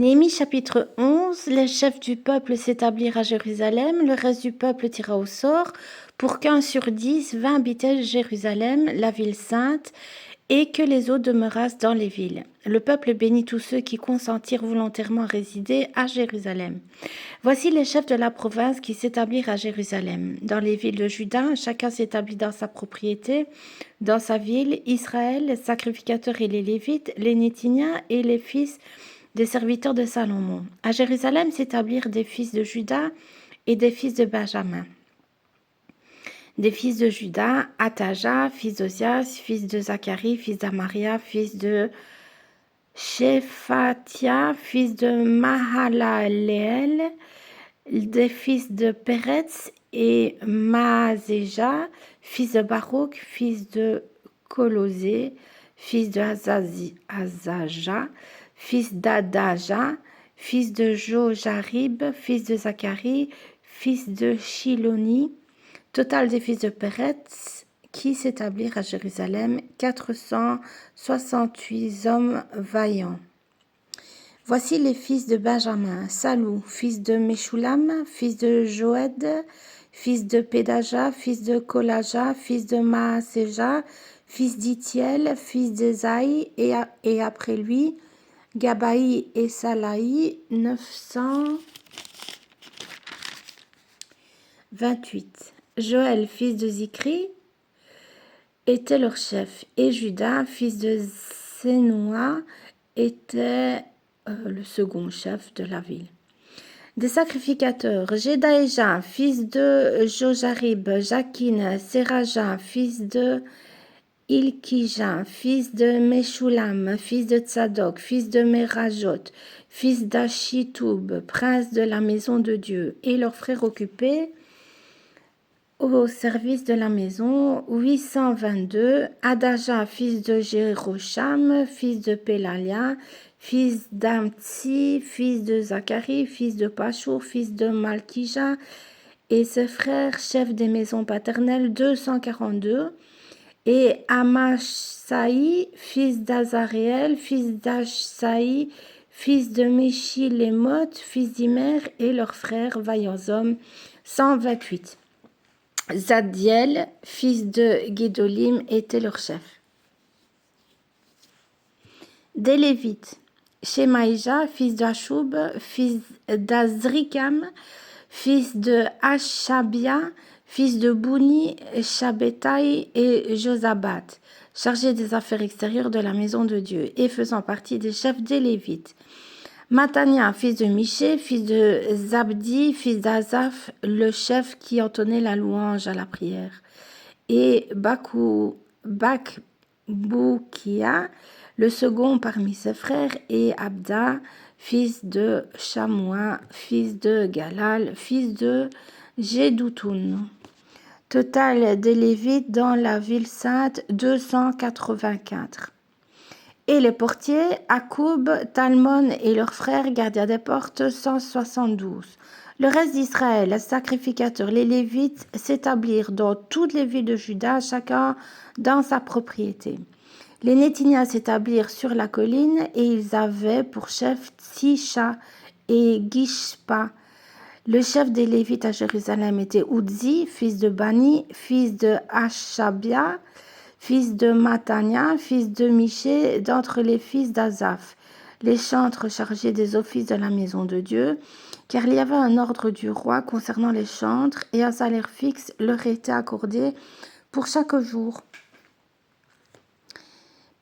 Néhémie chapitre 11, les chefs du peuple s'établirent à Jérusalem, le reste du peuple tira au sort, pour qu'un sur 10 vint habiter Jérusalem, la ville sainte, et que les autres demeurassent dans les villes. Le peuple bénit tous ceux qui consentirent volontairement à résider à Jérusalem. Voici les chefs de la province qui s'établirent à Jérusalem. Dans les villes de Juda, chacun s'établit dans sa propriété, dans sa ville, Israël, les sacrificateurs et les Lévites, les Néthiniens et les fils des serviteurs de Salomon. À Jérusalem s'établirent des fils de Juda et des fils de Benjamin. Des fils de Juda, Ataja, fils d'Ozias, fils de Zacharie, fils d'Amaria, fils de Shephatia, fils de Mahalaleel, des fils de Peretz et Maaseja, fils de Baruch, fils de Colosé, fils de Azaja, fils d'Adaja, fils de Jojarib, fils de Zacharie, fils de Shiloni. Total des fils de Peretz qui s'établirent à Jérusalem, 468 hommes vaillants. Voici les fils de Benjamin, Salou, fils de Meshulam, fils de Joed, fils de Pédaja, fils de Kolaja, fils de Maaseja, fils d'Itiel, fils d'Esaï, et après lui, Gabaï et Salaï, 928. Joël, fils de Zikri, était leur chef, et Judas, fils de Sénoua, était le second chef de la ville. Des sacrificateurs, Jedaéja, fils de Jojarib, Jakin, Seraja, fils de Ilkija, fils de Meshulam, fils de Tzadok, fils de Merajot, fils d'Achitoub, prince de la maison de Dieu, et leurs frères occupés au service de la maison, 822, Adaja, fils de Jérocham, fils de Pélalia, fils d'Amtsi, fils de Zacharie, fils de Pashur, fils de Malkija, et ses frères, chefs des maisons paternelles, 242, et Amashsaï, fils d'Azareel, fils d'Ashsaï, fils de Meshilémoth, fils d'Imer, et leurs frères, vaillants hommes, 128. Zadiel, fils de Guédolim, était leur chef. Des Lévites, Shemaïja, fils d'Achoub, fils d'Azrikam, fils de Ashabia, fils de Bouni, Shabetaï et Josabat, chargés des affaires extérieures de la maison de Dieu et faisant partie des chefs des Lévites. Matania, fils de Miché, fils de Zabdi, fils d'Azaph, le chef qui entonnait la louange à la prière. Et Bakboukia, le second parmi ses frères, et Abda, fils de Shamoua, fils de Galal, fils de Jedoutoun. Total des Lévites dans la ville sainte, 284. Et les portiers, Akoub, Talmon et leurs frères, gardiens des portes, 172. Le reste d'Israël, les sacrificateurs, les Lévites, s'établirent dans toutes les villes de Juda, chacun dans sa propriété. Les Néthiniens s'établirent sur la colline, et ils avaient pour chef Tsisha et Gishpa. Le chef des Lévites à Jérusalem était Oudzi, fils de Bani, fils de Ashabia, fils de Matania, fils de Miché, d'entre les fils d'Azaph, les chantres chargés des offices de la maison de Dieu, car il y avait un ordre du roi concernant les chantres, et un salaire fixe leur était accordé pour chaque jour.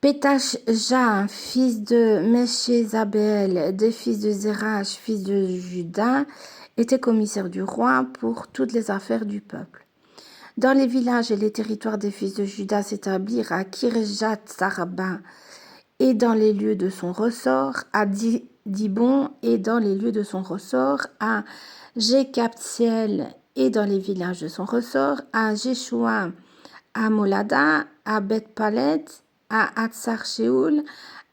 Pétachja, fils de Méchézabel, des fils de Zérach, fils de Juda, était commissaire du roi pour toutes les affaires du peuple. Dans les villages et les territoires des fils de Juda s'établirent à Kirjat Sarba et dans les lieux de son ressort, à Dibon et dans les lieux de son ressort, à Jekaptiel et dans les villages de son ressort, à Jeshua, à Molada, à Beth-Palet, à Hatzar Sheol,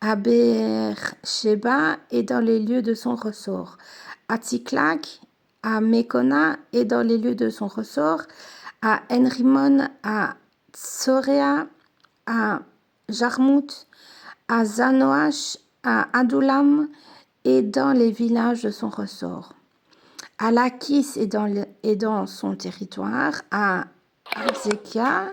à Beer-Sheba et dans les lieux de son ressort, à Tziklak, à Mekona et dans les lieux de son ressort, à Enrimon, à Tsorea, à Jarmut, à Zanoach, à Adulam et dans les villages de son ressort, à Lachis et dans son territoire, à Azékia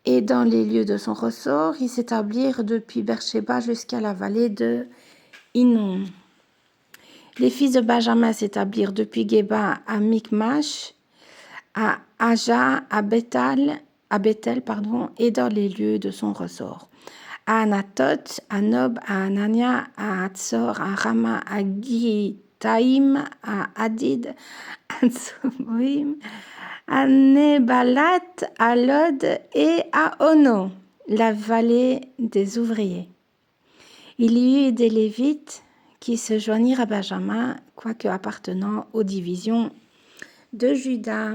et dans les lieux de son ressort. Ils s'établirent depuis Beersheba jusqu'à la vallée de Hinnom. Les fils de Benjamin s'établirent depuis Géba à Michmash, à Aja, à Bethel, et dans les lieux de son ressort, à Anatot, à Nob, à Anania, à Hatzor, à Rama, à Gitaïm, à Hadid, à Tsoboïm, à Nebalat, à Lod et à Ono, la vallée des ouvriers. Il y eut des Lévites qui se joignirent à Benjamin, quoique appartenant aux divisions de Juda.